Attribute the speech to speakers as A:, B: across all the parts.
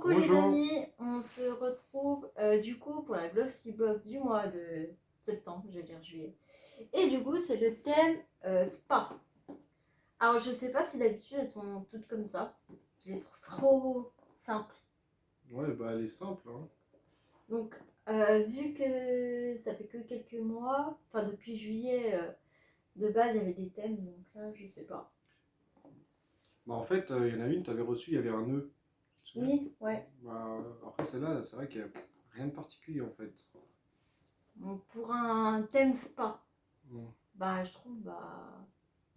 A: Coucou les
B: Bonjour.
A: amis, on se retrouve du coup pour la Glossy Box du mois de septembre, je vais dire juillet. Et du coup c'est le thème spa. Alors je sais pas si d'habitude elles sont toutes comme ça, je les trouve trop simples.
B: Ouais, bah elle est simple, hein.
A: Donc vu que ça fait que quelques mois, enfin depuis juillet, de base il y avait des thèmes, donc là je sais pas.
B: Bah en fait, il y en a une, t'avais reçu, il y avait un nœud. Tu te souviens?
A: Oui, ouais.
B: Bah après celle-là, c'est vrai qu'il y a rien de particulier en fait.
A: Donc pour un thème spa,
B: Mm.
A: bah je trouve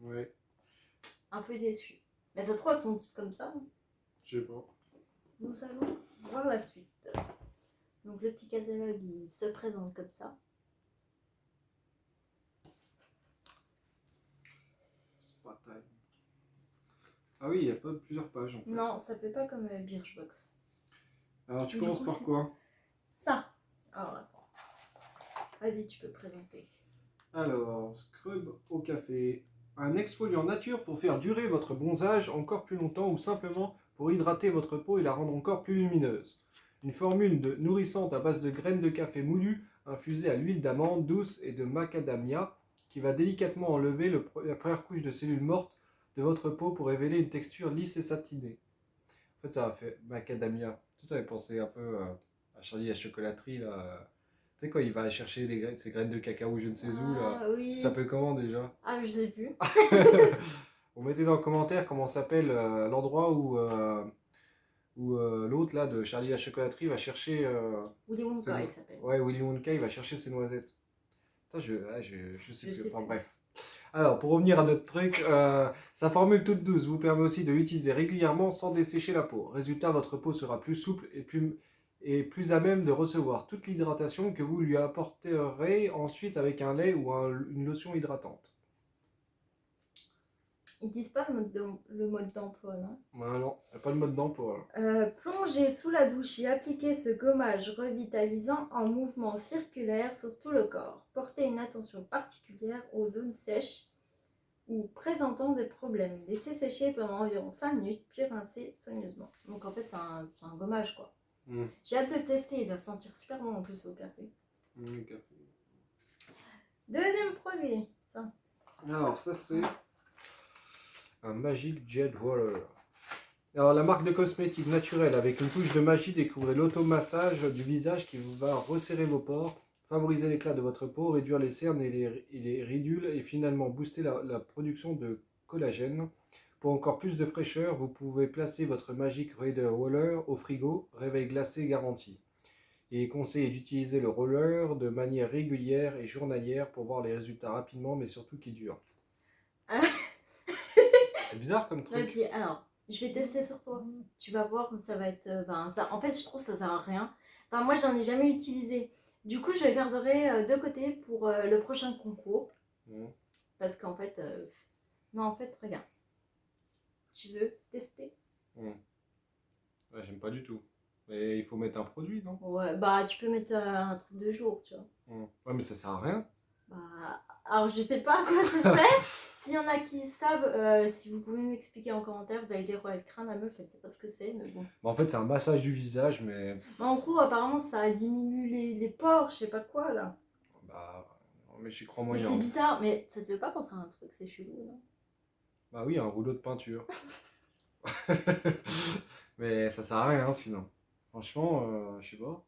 B: Ouais,
A: un peu déçue. Mais ça se trouve elles sont toutes comme ça, hein.
B: je sais pas.
A: Nous allons voir la suite. Donc le petit catalogue il se présente comme ça.
B: C'est pas time. Ah oui, il y a pas plusieurs pages en fait.
A: Non, ça fait pas comme Birchbox.
B: Alors tu
A: Du
B: commences
A: coup,
B: par
A: c'est
B: quoi?
A: ça. Alors attends. Vas-y, tu peux présenter.
B: Alors, Scrub au café. Un exfoliant nature pour faire durer votre bronzage encore plus longtemps ou simplement pour hydrater votre peau et la rendre encore plus lumineuse. Une formule nourrissante à base de graines de café moulues infusées à l'huile d'amande douce et de macadamia qui va délicatement enlever la première couche de cellules mortes de votre peau pour révéler une texture lisse et satinée. En fait, ça m'a fait macadamia. Ça fait penser un peu à Charlie la chocolaterie là. Tu sais, quand il va chercher ses graines de cacao, je ne sais où, là.
A: Ah
B: Ça
A: oui.
B: s'appelle comment déjà?
A: Ah, je sais plus.
B: On mettait dans le commentaire comment s'appelle l'endroit où l'autre là de Charlie la chocolaterie va chercher.
A: Willy
B: Ses
A: Wonka, il
B: no-
A: s'appelle.
B: Ouais, Willy Wonka, il va chercher ses noisettes. Ça, je sais
A: Je
B: plus.
A: sais
B: Enfin
A: plus.
B: bref. Alors, pour revenir à notre truc, sa formule toute douce vous permet aussi de l'utiliser régulièrement sans dessécher la peau. Résultat, votre peau sera plus souple et plus à même de recevoir toute l'hydratation que vous lui apporterez ensuite avec un lait ou une lotion hydratante.
A: Ils disent pas le mode d'emploi, non?
B: Bah non, y a pas de mode d'emploi.
A: Plongez sous la douche et appliquez ce gommage revitalisant en mouvement circulaire sur tout le corps. Portez une attention particulière aux zones sèches ou présentant des problèmes. Laissez sécher pendant environ 5 minutes, puis rincer soigneusement. Donc en fait, c'est un gommage quoi.
B: Mmh.
A: J'ai hâte de le tester, il doit sentir super bon en plus au café.
B: Café.
A: Deuxième produit, ça.
B: Alors, ça c'est un Magic Jet Roller. Alors, la marque de cosmétiques naturelle avec une touche de magie découvre l'automassage du visage qui va resserrer vos pores, favoriser l'éclat de votre peau, réduire les cernes et les ridules et finalement booster la production de collagène. Pour encore plus de fraîcheur, vous pouvez placer votre Magic Raider Roller au frigo, réveil glacé garanti. Il est conseillé d'utiliser le roller de manière régulière et journalière pour voir les résultats rapidement mais surtout qui durent.
A: Ah.
B: C'est bizarre comme truc.
A: Vas-y, alors, je vais tester sur toi. Tu vas voir, ça va être. Ça, en fait, je trouve que ça sert à rien. Enfin, moi, j'en ai jamais utilisé. Du coup, je le garderai de côté pour le prochain concours.
B: Mmh.
A: Parce qu'en fait. Non, en fait, regarde. Tu veux tester?
B: Ouais, j'aime pas du tout. Mais il faut mettre un produit, non?
A: Ouais, bah, tu peux mettre un truc de jour, tu vois.
B: Ouais, mais ça sert à rien.
A: Bah, alors, je sais pas à quoi ça sert. S'il y en a qui savent, si vous pouvez m'expliquer en commentaire, vous allez dire, ouais, le crâne à meuf, elle sait pas ce que c'est, mais bon.
B: Bah, en fait, c'est un massage du visage, mais.
A: Bah, en gros, apparemment, ça diminue les pores, je sais pas quoi, là.
B: Bah, non, mais j'y crois
A: Mais
B: moyen.
A: c'est bizarre, mais ça te fait pas penser à un truc, c'est chelou, là.
B: Bah oui, un rouleau de peinture. Mais ça sert à rien, hein, sinon. Franchement, je sais pas.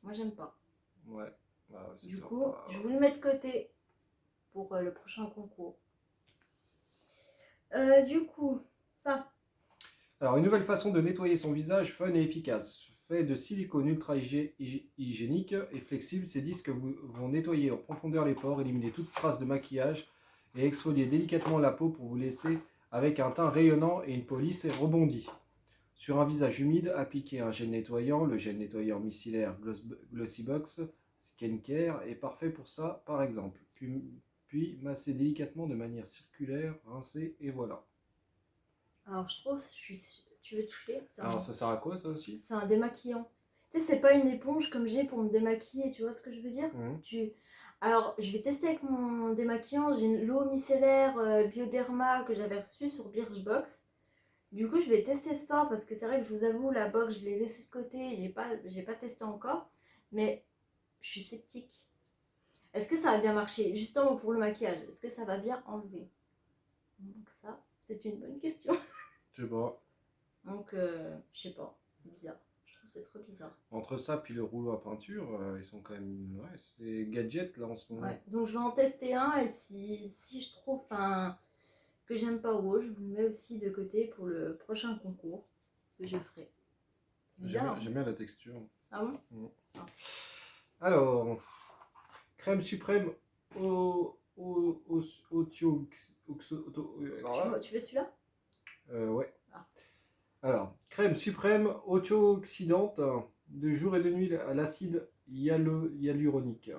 A: Moi, j'aime pas.
B: Ouais. Bah, ouais, ça
A: Du
B: sert
A: coup,
B: pas.
A: je vous le mets de côté pour le prochain concours. Du coup, ça.
B: Alors, une nouvelle façon de nettoyer son visage fun et efficace. Fait de silicone ultra hygiénique et flexible, ces disques vont nettoyer en profondeur les pores, éliminer toute trace de maquillage et exfolier délicatement la peau pour vous laisser avec un teint rayonnant et une peau lisse et rebondie. Sur un visage humide, appliquez un gel nettoyant. Le gel nettoyant micellaire Glossybox Skincare est parfait pour ça, par exemple. Puis massez délicatement de manière circulaire, rincez et voilà.
A: Alors, je trouve, tu veux toucher?
B: Alors ça sert à quoi ça aussi?
A: C'est un démaquillant. Tu sais, c'est pas une éponge comme j'ai pour me démaquiller, tu vois ce que je veux dire? Alors, je vais tester avec mon démaquillant. J'ai l'eau micellaire Bioderma que j'avais reçue sur Birchbox. Du coup, je vais tester ce soir parce que c'est vrai que je vous avoue, la box, je l'ai laissée de côté, j'ai pas testé encore. Mais je suis sceptique. Est-ce que ça va bien marcher? Justement pour le maquillage, est-ce que ça va bien enlever? Donc ça, c'est une bonne question.
B: Je sais pas.
A: Donc, je sais pas, c'est bizarre. Je trouve que c'est trop bizarre.
B: Entre ça puis le rouleau à peinture, ils sont quand même. Ouais, c'est gadget là en ce moment.
A: Ouais. Donc je vais en tester un et si je trouve que j'aime pas ou autre, je vous le mets aussi de côté pour le prochain concours que je ferai. C'est bizarre.
B: J'aime bien la texture.
A: Ah bon?
B: Alors, crème suprême au
A: Tu veux celui-là?
B: ouais.
A: Ah.
B: Alors, crème suprême antioxydante de jour et de nuit à l'acide hyaluronique.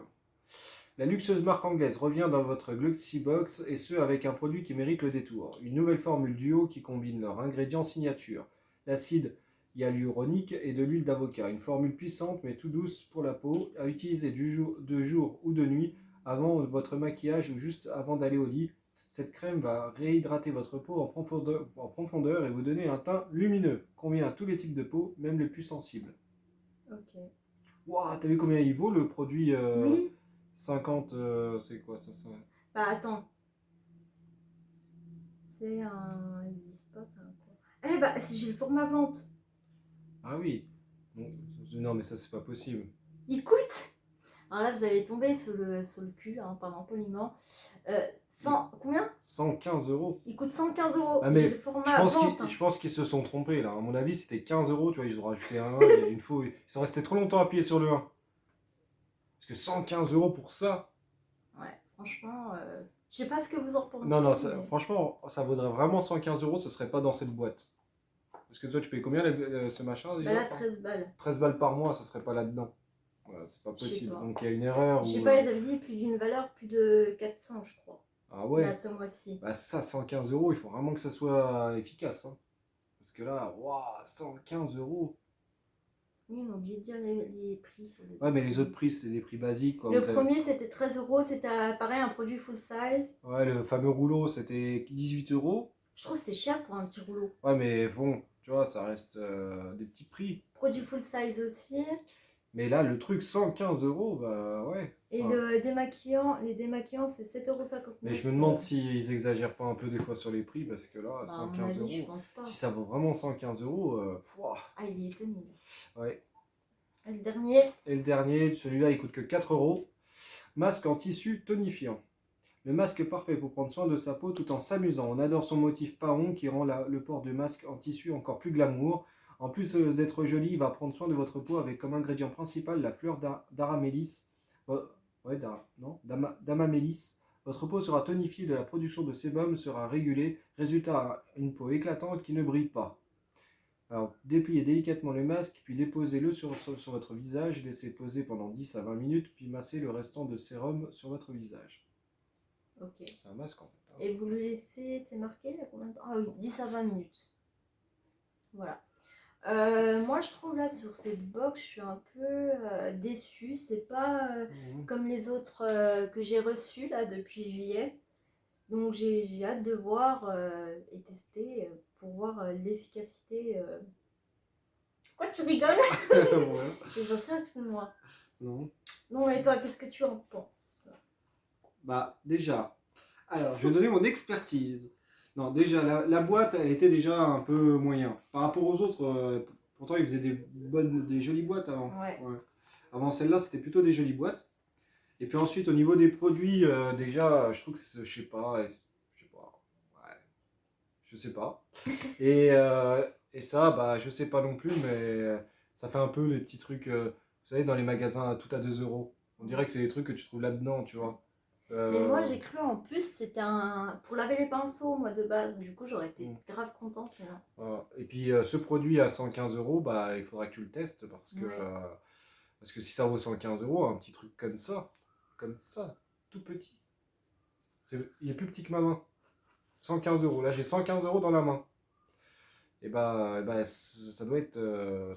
B: La luxueuse marque anglaise revient dans votre Gluxibox et ce avec un produit qui mérite le détour. Une nouvelle formule duo qui combine leurs ingrédients signature. L'acide hyaluronique et de l'huile d'avocat. Une formule puissante mais tout douce pour la peau, à utiliser de jour ou de nuit avant votre maquillage ou juste avant d'aller au lit. Cette crème va réhydrater votre peau en profondeur et vous donner un teint lumineux. Convient à tous les types de peau, même les plus sensibles.
A: Ok.
B: Waouh, t'as vu combien il vaut le produit
A: Oui.
B: 50, c'est quoi ça,
A: Bah attends. C'est un. Ils disent pas, c'est un quoi? Eh bah, si j'ai le format vente.
B: Ah oui. Non, mais ça, c'est pas possible.
A: Il coûte. Alors là, vous allez tomber sur le cul, hein, pardon, poliment. 100, combien?
B: 115 euros.
A: Il coûte 115 euros.
B: Ah,
A: J'ai
B: mais
A: le format vente.
B: je pense qu'ils se sont trompés là. À mon avis, c'était 15 euros. Tu vois, ils ont rajouté un 1. Ils sont restés trop longtemps appuyés sur le 1. Parce que 115 euros pour ça.
A: Ouais, franchement, je sais pas ce que vous en pensez.
B: Non,
A: Mais...
B: franchement, ça vaudrait vraiment 115 euros. Ça serait pas dans cette boîte. Parce que toi, tu payes combien ce machin déjà?
A: Bah là, 13 balles.
B: 13 balles par mois, ça serait pas là-dedans. Voilà, c'est pas
A: Je sais
B: possible.
A: pas.
B: Donc il y a une erreur.
A: Je sais
B: Ou,
A: pas, ils avaient dit plus d'une valeur, plus de 400, je crois.
B: Ah ouais.
A: Là, ce mois-ci.
B: Bah ça, 115 euros, il faut vraiment que ça soit efficace. Hein. Parce que là, waouh, 115 euros.
A: Oui, on a oublié de dire les prix sur les autres.
B: Ouais, mais les autres prix, c'était des prix basiques. Quoi.
A: Le premier, c'était 13 euros. C'était pareil, un produit full size.
B: Ouais, le fameux rouleau, c'était 18 euros.
A: Je trouve que c'est cher pour un petit rouleau.
B: Ouais, mais bon, tu vois, ça reste des petits prix.
A: Produit full size aussi.
B: Mais là, le truc 115 euros, bah ouais.
A: Et
B: Enfin,
A: les démaquillants, c'est 7,59 €.
B: mais je me demande s'ils exagèrent pas un peu des fois sur les prix, parce que là,
A: Bah, à
B: 115
A: mon avis, je
B: euros.
A: pense pas.
B: Si ça vaut vraiment 115 euros, pouah.
A: Ah, il est étonné.
B: Ouais.
A: Et le dernier.
B: Et le dernier, celui-là, il coûte que 4 euros. Masque en tissu tonifiant. Le masque parfait pour prendre soin de sa peau tout en s'amusant. On adore son motif paon qui rend le port de masque en tissu encore plus glamour. En plus d'être joli, il va prendre soin de votre peau avec comme ingrédient principal la fleur d'aramélis. Ouais, d'amamélis. Votre peau sera tonifiée, de la production de sébum sera régulée. Résultat, une peau éclatante qui ne brille pas. Alors, dépliez délicatement le masque, puis déposez-le sur votre visage. Laissez poser pendant 10 à 20 minutes, puis massez le restant de sérum sur votre visage.
A: Ok.
B: C'est un masque en fait. Hein.
A: Et vous le laissez, c'est marqué là combien de temps? Ah oui, 10 à 20 minutes. Voilà. Moi, je trouve là sur cette box, je suis un peu déçue. C'est pas comme les autres que j'ai reçus là depuis juillet. Donc j'ai hâte de voir et tester pour voir l'efficacité. Pourquoi tu rigoles?
B: Ouais.
A: J'en sais rien de moi.
B: Non.
A: Non, et toi, qu'est-ce que tu en penses?
B: Bah, déjà. Alors, je vais donner mon expertise. Non, déjà, la boîte, elle était déjà un peu moyen. Par rapport aux autres, pourtant, ils faisaient des jolies boîtes avant.
A: Ouais.
B: Avant celle-là, c'était plutôt des jolies boîtes. Et puis ensuite, au niveau des produits, déjà, je trouve que je sais pas. Ouais, je sais pas. Et ça, bah, je sais pas non plus, mais ça fait un peu les petits trucs, vous savez, dans les magasins tout à 2 euros. On dirait que c'est des trucs que tu trouves là-dedans, tu vois.
A: Mais moi, j'ai cru en plus, c'était un pour laver les pinceaux, moi de base. Du coup, j'aurais été grave contente, mais non.
B: Voilà. Et puis, ce produit à 115 euros, bah, il faudra que tu le testes parce que,
A: Ouais.
B: parce que si ça vaut 115 euros, un petit truc comme ça, tout petit, il est plus petit que ma main. 115 euros. Là, j'ai 115 euros dans la main. Et bah, ça doit être,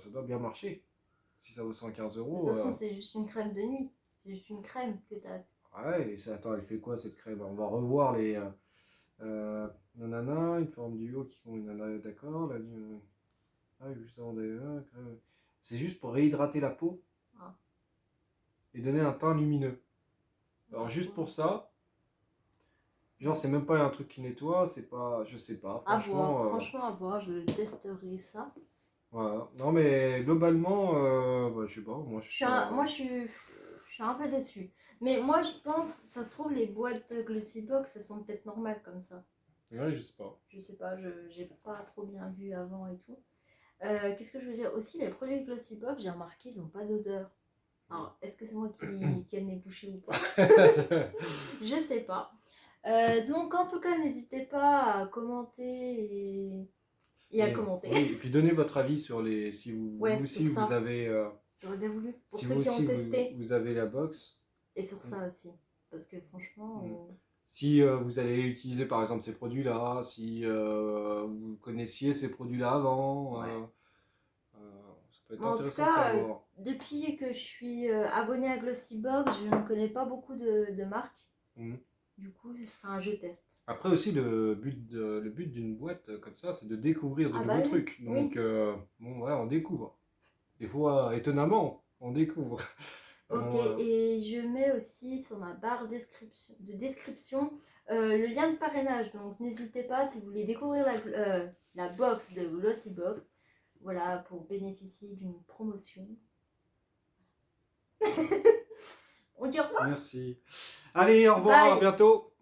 B: ça doit bien marcher. Si ça vaut 115
A: De
B: euros.
A: toute façon, c'est juste une crème de nuit. C'est juste une crème que t'as.
B: Ouais, et attends, elle fait quoi cette crème? On va revoir Nanana, une forme du haut qui d'accord. Ah, juste avant c'est juste pour réhydrater la peau
A: Ah.
B: et donner un teint lumineux. Alors juste pour ça, genre c'est même pas un truc qui nettoie, c'est pas, je sais pas,
A: À voir,
B: franchement.
A: franchement à voir, je testerai ça.
B: Voilà. Non mais globalement, bah, je sais pas, moi je suis pas.
A: Moi je suis un peu déçue. Mais moi je pense, ça se trouve les boîtes Glossybox, elles sont peut-être normales comme ça.
B: Ouais, je sais pas.
A: Je sais pas, j'ai pas trop bien vu avant et tout. Qu'est-ce que je veux dire aussi, les produits Glossybox, j'ai remarqué, ils ont pas d'odeur. Alors, est-ce que c'est moi qui ai le nez bouché ou pas? Je sais pas. Donc, en tout cas, n'hésitez pas à commenter et à commenter.
B: Oui, et puis donnez votre avis sur les. Si vous,
A: Ouais,
B: vous
A: sur
B: aussi
A: ça.
B: vous avez.
A: J'aurais bien voulu. Pour
B: Si
A: ceux
B: vous
A: qui ont
B: aussi
A: testé.
B: vous avez la box.
A: Et sur ça aussi. Parce que franchement.
B: Mm. Si vous allez utiliser par exemple ces produits-là, si vous connaissiez ces produits-là avant,
A: Ouais.
B: ça peut être
A: En tout
B: intéressant de
A: cas,
B: savoir.
A: depuis que je suis abonnée à Glossybox, je ne connais pas beaucoup de marques.
B: Mm.
A: Du coup, enfin, je teste.
B: Après aussi, le but d'une boîte comme ça, c'est de découvrir de
A: Ah
B: nouveaux
A: bah oui,
B: trucs.
A: oui.
B: Donc, bon, voilà, on découvre. Des fois, étonnamment, on découvre.
A: Ok,
B: Bon,
A: et je mets aussi sur ma barre de description le lien de parrainage. Donc n'hésitez pas si vous voulez découvrir la box de Glossybox, voilà, pour bénéficier d'une promotion. On dit au revoir.
B: merci. Allez, au revoir, à
A: Bye.
B: bientôt.